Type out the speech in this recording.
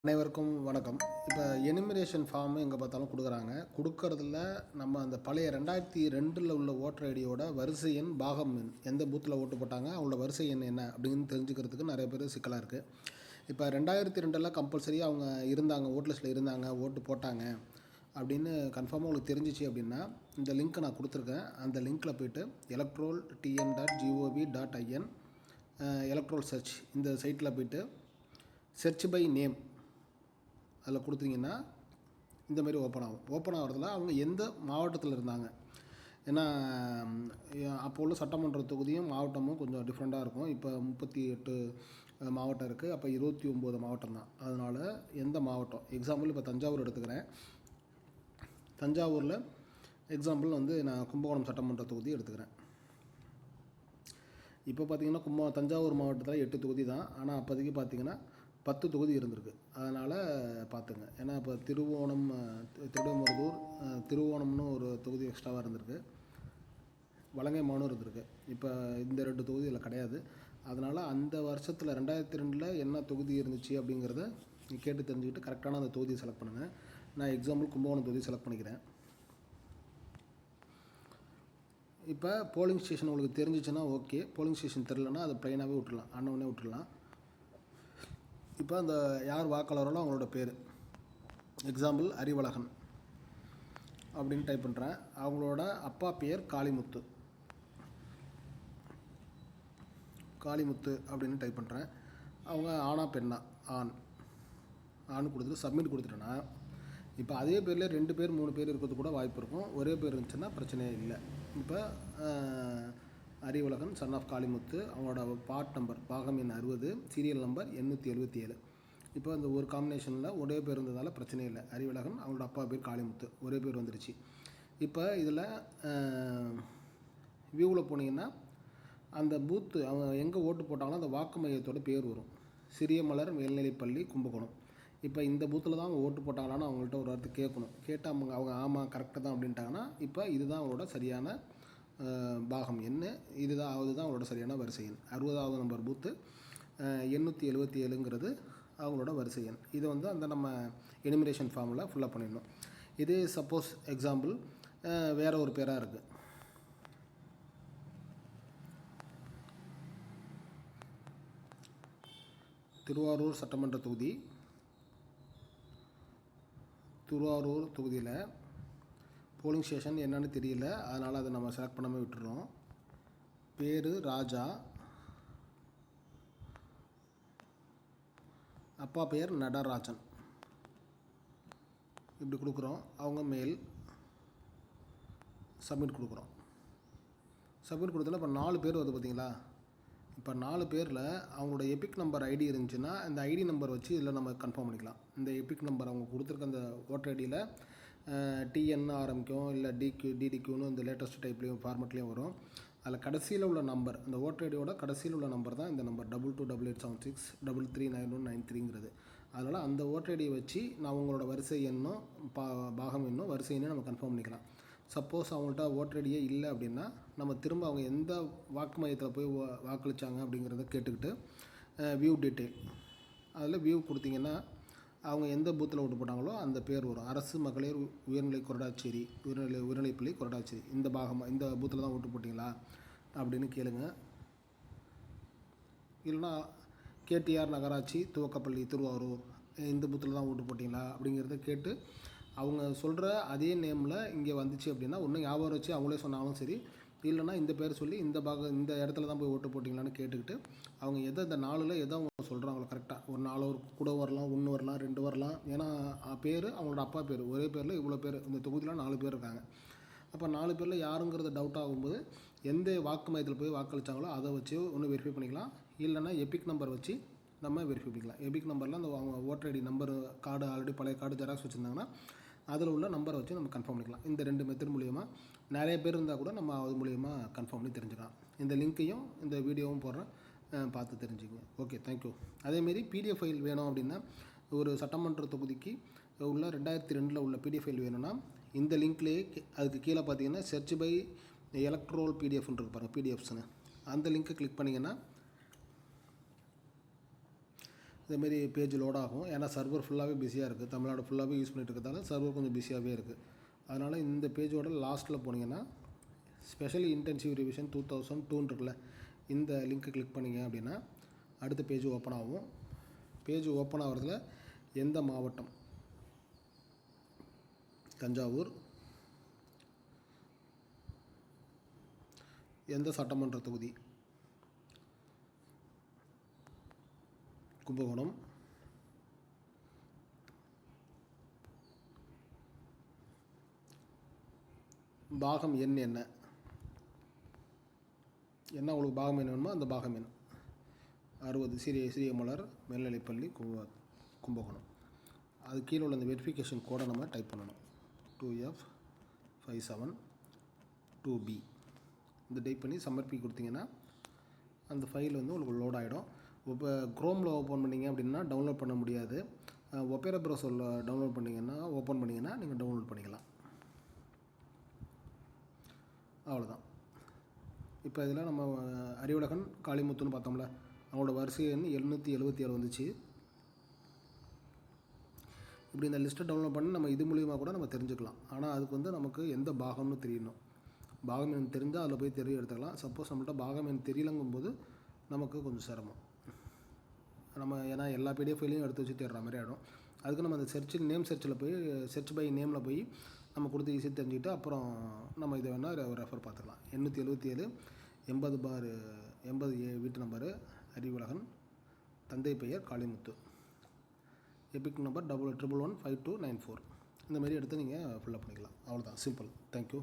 அனைவருக்கும் வணக்கம். இப்போ எனிமிரேஷன் ஃபார்ம் எங்கே பார்த்தாலும் கொடுக்குறாங்க. கொடுக்கறதுல நம்ம அந்த பழைய 2002 உள்ள ஓட்டர் ஐடியோட வரிசை எண், பாகம் எண், எந்த பூத்தில் ஓட்டு போட்டாங்க, அவங்களோட வரிசை எண் என்ன அப்படின்னு தெரிஞ்சுக்கிறதுக்கு நிறைய பேர் சிக்கலாக இருக்குது. இப்போ 2002 கம்பல்சரி அவங்க இருந்தாங்க, ஓட் லிஸ்ட்டில் இருந்தாங்க, ஓட்டு போட்டாங்க அப்படின்னு கன்ஃபார்மாக உங்களுக்கு தெரிஞ்சிச்சு அப்படின்னா இந்த லிங்க்கை நான் கொடுத்துருக்கேன். அந்த லிங்க்கில் போய்ட்டு electoral.tn.gov.in எலக்ட்ரோல் சர்ச் இந்த சைட்டில் போய்ட்டு சர்ச் பை நேம் அதில் கொடுத்தீங்கன்னா இந்தமாரி ஓப்பன் ஆகும். ஓப்பன் ஆகிறதுல அவங்க எந்த மாவட்டத்தில் இருந்தாங்க, ஏன்னா அப்போ உள்ள சட்டமன்ற தொகுதியும் மாவட்டமும் கொஞ்சம் டிஃப்ரெண்ட்டாக இருக்கும். இப்போ 38 மாவட்டம் இருக்குது, அப்போ 29 மாவட்டம் தான். அதனால் எந்த மாவட்டம், எக்ஸாம்பிள் இப்போ தஞ்சாவூர் எடுத்துக்கிறேன். தஞ்சாவூரில் எக்ஸாம்பிள் நான் கும்பகோணம் சட்டமன்ற தொகுதி எடுத்துக்கிறேன். இப்போ பார்த்திங்கன்னா தஞ்சாவூர் மாவட்டத்தில் 8 தொகுதி தான், ஆனால் அப்போதைக்கு பார்த்திங்கன்னா 10 தொகுதி இருந்திருக்கு. அதனால் பார்த்துங்க. ஏன்னா இப்போ திருவிடைமருதூர், திருவோணம்னு ஒரு தொகுதி எக்ஸ்ட்ராவாக இருந்திருக்கு, வலங்கைமானும் இருந்திருக்கு. இப்போ இந்த 2 தொகுதி இதில் கிடையாது. அதனால் அந்த வருஷத்தில் 2002 என்ன தொகுதி இருந்துச்சு அப்படிங்கிறத கேட்டு தெரிஞ்சுக்கிட்டு கரெக்டான அந்த தொகுதியை செலக்ட் பண்ணுங்கள். நான் எக்ஸாம்பிள் கும்பகோணம் தொகுதி செலக்ட் பண்ணிக்கிறேன். இப்போ போலிங் ஸ்டேஷன் உங்களுக்கு தெரிஞ்சிச்சுன்னா ஓகே, போலிங் ஸ்டேஷன் தெரிலனா அதை ப்ளைனாகவே விட்டுடலாம், அன்னவனே விட்டுடலாம். இப்போ அந்த யார் வாக்காளர்களோ அவங்களோட பேர், எக்ஸாம்பிள் அறிவழகன் அப்படின்னு டைப் பண்ணுறேன். அவங்களோட அப்பா பேர் காளிமுத்து அப்படின்னு டைப் பண்ணுறேன். அவங்க ஆனா பெண்ணா, ஆண் கொடுத்துட்டு சப்மிட் கொடுத்துட்டேன்னா இப்போ அதே பேரில் 2 பேர் 3 பேர் இருக்கிறது கூட வாய்ப்பு இருக்கும். ஒரே பேர் இருந்துச்சுன்னா பிரச்சனையே இல்லை. இப்போ அறிவழகன் சன் ஆஃப் காளிமுத்து, அவங்களோட பார்ட் நம்பர் பாகம் எண் 60, சீரியல் நம்பர் 877. இப்போ இந்த ஒரு காம்பினேஷனில் ஒரே பேர் இருந்ததால் பிரச்சனை இல்லை. அறிவழகன், அவங்களோட அப்பா பேர் காளிமுத்து, ஒரே பேர் வந்துடுச்சு. இப்போ இதில் வியூவில் போனீங்கன்னா அந்த பூத்து அவங்க எங்கே ஓட்டு போட்டாங்களோ அந்த வாக்கு மையத்தோட பேர் வரும். சிறிய மலர் மேல்நிலைப்பள்ளி கும்பகோணம். இப்போ இந்த பூத்தில் தான் அவங்க ஓட்டு போட்டாங்களான்னு அவங்கள்ட்ட ஒரு வார்த்தை கேட்கணும். கேட்டால் அவங்க ஆமாம் கரெக்டாக தான் அப்படின்ட்டாங்கன்னா இப்போ இதுதான் அவங்களோட சரியான பாகம் என்ன, அதுதான் அவங்களோட சரியான வரிசை எண். 60வது நம்பர் பூத்து 877ங்கிறது அவங்களோட வரிசை எண். இதை அந்த நம்ம எனிமிரேஷன் ஃபார்மில் ஃபுல்லாக பண்ணிடணும். இதே சப்போஸ் எக்ஸாம்பிள் வேறு ஒரு பேராக இருக்குது, திருவாரூர் சட்டமன்ற தொகுதி, திருவாரூர் தொகுதியில் போலிங் ஸ்டேஷன் என்னன்னு தெரியல, அதனால் அதை நம்ம செலக்ட் பண்ணாமல் விட்டுறோம். பேர் ராஜா, அப்பா பேர் நடராஜன், இப்படி கொடுக்குறோம். அவங்க மேல் சப்மிட் கொடுக்குறோம். சப்மிட் கொடுத்தோன்னா இப்போ 4 பேர் வருது பார்த்தீங்களா. இப்போ 4 பேரில் அவங்களோட எபிக் நம்பர் ஐடி இருந்துச்சுன்னா இந்த ஐடி நம்பர் வச்சு இதில் நம்ம கன்ஃபார்ம் பண்ணிக்கலாம். இந்த எபிக் நம்பர் அவங்க கொடுத்துருக்க அந்த ஓட்டர் ஐடியில் டிஎன் ஆரம்பிக்கும், இல்லை டிடிக்யூன்னு இந்த லேட்டஸ்ட் டைப்லேயும் ஃபார்மெட்லேயும் வரும். அதில் கடைசியில் உள்ள நம்பர், அந்த ஓட்டர் ஐடியோட கடைசியில் உள்ள நம்பர் தான் இந்த நம்பர் 228876 339193ங்கிறது. அதனால் அந்த ஓட்டர் ஐடியை வச்சு நான் உங்களோட வரிசை எண்ணும் பாகம் எண்ணும் வரிசை எண்ணும் நம்ம கன்ஃபார்ம் பண்ணிக்கலாம். சப்போஸ் அவங்கள்ட்ட ஓட்டர் ஐடியே இல்லை அப்படின்னா நம்ம திரும்ப அவங்க எந்த வாக்கு மையத்தில் போய் வாக்களித்தாங்க அப்படிங்கிறத கேட்டுக்கிட்டு வியூ டீட்டெயில் அதில் வியூ கொடுத்தீங்கன்னா அவங்க எந்த பூத்தில் ஓட்டு போட்டாங்களோ அந்த பேர் வரும். அரசு மகளிர் உயர்நிலை கொரடாச்சேரி, உயர்நிலைப்பள்ளி கொரடாச்சேரி, இந்த பாகமாக இந்த பூத்தில் தான் ஓட்டு போட்டிங்களா அப்படின்னு கேளுங்க. இல்லைனா கேடிஆர் நகராட்சி துவக்கப்பள்ளி திருவாரூர், இந்த பூத்தில் தான் ஓட்டு போட்டிங்களா அப்படிங்கிறத கேட்டு அவங்க சொல்கிற அதே நேமில் இங்கே வந்துச்சு அப்படின்னா ஒன்றும் ஞாபகம் வச்சு அவங்களே சொன்னாலும் சரி, இல்லைனா இந்த பேர் சொல்லி இந்த இடத்துல தான் போய் ஓட்டு போட்டிங்களான்னு கேட்டுக்கிட்டு அவங்க இந்த 4ல் எதோ அவங்க சொல்கிறாங்களோ கரெக்டாக, ஒரு 4 கூட வரலாம், 1 வரலாம், 2 வரலாம். ஏன்னா பேர் அவங்களோட அப்பா பேர், ஒரே பேரில் இவ்வளோ பேர், இந்த தொகுதியில் 4 பேர் இருக்காங்க. அப்போ 4 பேரில் யாருங்கிறது டவுட் ஆகும்போது எந்த வாக்கு மையத்தில் போய் வாக்களித்தாங்களோ அதை வச்சு ஒன்று வெரிஃபை பண்ணிக்கலாம். இல்லைனா எபிக் நம்பர் வச்சு நம்ம வெரிஃபை பண்ணிக்கலாம். எபிக் நம்பரில் அந்த அவங்க voter ID number card already பழைய கார்டு ஜெராக்ஸ் வச்சுருந்தாங்கன்னா அதில் உள்ள நம்பரை வச்சு நம்ம கன்ஃபார்ம் பண்ணிக்கலாம். இந்த 2 மெத்தட் மூலிமா நிறைய பேர் இருந்தால் கூட நம்ம அது மூலிமா கன்ஃபார்ம் பண்ணி தெரிஞ்சுக்கலாம். இந்த லிங்க்கையும் இந்த வீடியோவும் போடுறேன், பார்த்து தெரிஞ்சுக்கங்க. Okay, thank you. அதேமாரி பிடிஎஃப் ஃபைல் வேணும் அப்படின்னா ஒரு சட்டமன்ற தொகுதிக்கு உள்ள 2002 உள்ள பிடிஎஃப் ஃபைல் வேணும்னா இந்த லிங்க்லேயே அதுக்கு கீழே பார்த்தீங்கன்னா சர்ச் பை எலக்ட்ரோல் பிடிஎஃப்னு இருக்கு பாருங்கள், பிடிஎஃப்ஸ்னு அந்த லிங்க்கை கிளிக் பண்ணிங்கன்னா இதேமாரி பேஜ் லோட் ஆகும். ஏன்னா சர்வர் ஃபுல்லாகவே பிஸியாக இருக்குது. தமிழ்நாடு ஃபுல்லாகவே யூஸ் பண்ணிகிட்டு இருக்கிறதால சர்வர் கொஞ்சம் பிஸியாகவே இருக்குது. அதனால் இந்த பேஜோட லாஸ்ட்டில் போனீங்கன்னா ஸ்பெஷலி இன்டென்சிவ் ரிவிஷன் 2002 இருக்குல்ல, இந்த லிங்க்கை கிளிக் பண்ணிங்க அப்படின்னா அடுத்த பேஜ் ஓப்பன் ஆகும். பேஜ் ஓப்பன் ஆகிறதுல எந்த மாவட்டம், தஞ்சாவூர், எந்த சட்டமன்ற தொகுதி, கும்பகோணம், பாகம் எண் என்ன உங்களுக்கு பாகம் எண் வேணுமோ அந்த பாகம் எண் 60 சிறிய மலர் மேல்நிலைப்பள்ளி கும்பகோணம். அது கீழே உள்ள அந்த வெரிஃபிகேஷன் கோடை நம்ம டைப் பண்ணணும். 2F572B இந்த டைப் பண்ணி சமர்ப்பி கொடுத்தீங்கன்னா அந்த ஃபைல் வந்து உங்களுக்கு லோட் ஆகிடும். இப்போ க்ரோமில் ஓப்பன் பண்ணிங்க அப்படின்னா டவுன்லோட் பண்ண முடியாது. ஒப்பேரா ப்ரௌசரில் ஓப்பன் பண்ணிங்கன்னா நீங்கள் டவுன்லோட் பண்ணிக்கலாம். அவ்வளோதான். இப்போ இதில் நம்ம அறிவுலகன் காளிமுத்துன்னு பார்த்தோம்ல, அவங்களோட வரிசை எண் 777 வந்துச்சு. இப்படி இந்த லிஸ்ட்டை டவுன்லோட் பண்ணி நம்ம இது மூலிமா கூட நம்ம தெரிஞ்சுக்கலாம். ஆனால் அதுக்கு வந்து நமக்கு எந்த பாகம்னு தெரியணும். பாகம் எண் தெரிஞ்சால் அதில் போய் எடுத்துக்கலாம். சப்போஸ் நம்மள்ட்ட பாகம் எண் தெரியலங்கும்போது நமக்கு கொஞ்சம் சிரமம். ஏன்னா எல்லா PDF ஃபைலையும் எடுத்து வச்சு தேடுற மாதிரி ஆகிடும். அதுக்கு நம்ம அந்த நேம் சர்ச்சில் போய் சர்ச் பை நேமில் போய் நம்ம கொடுத்து ஈஸியாக தெரிஞ்சுக்கிட்டு அப்புறம் நம்ம இதை வேணால் ரெஃபர் பார்த்துக்கலாம். 877 80 வீட்டு நம்பரு, அறிவுலகன், தந்தை பெயர் காளிமுத்து, எபிக் நம்பர் 11115294 இந்த மாதிரி எடுத்து நீங்கள் ஃபில்அப் பண்ணிக்கலாம். அவ்வளோதான், சிம்பிள். தேங்க்யூ.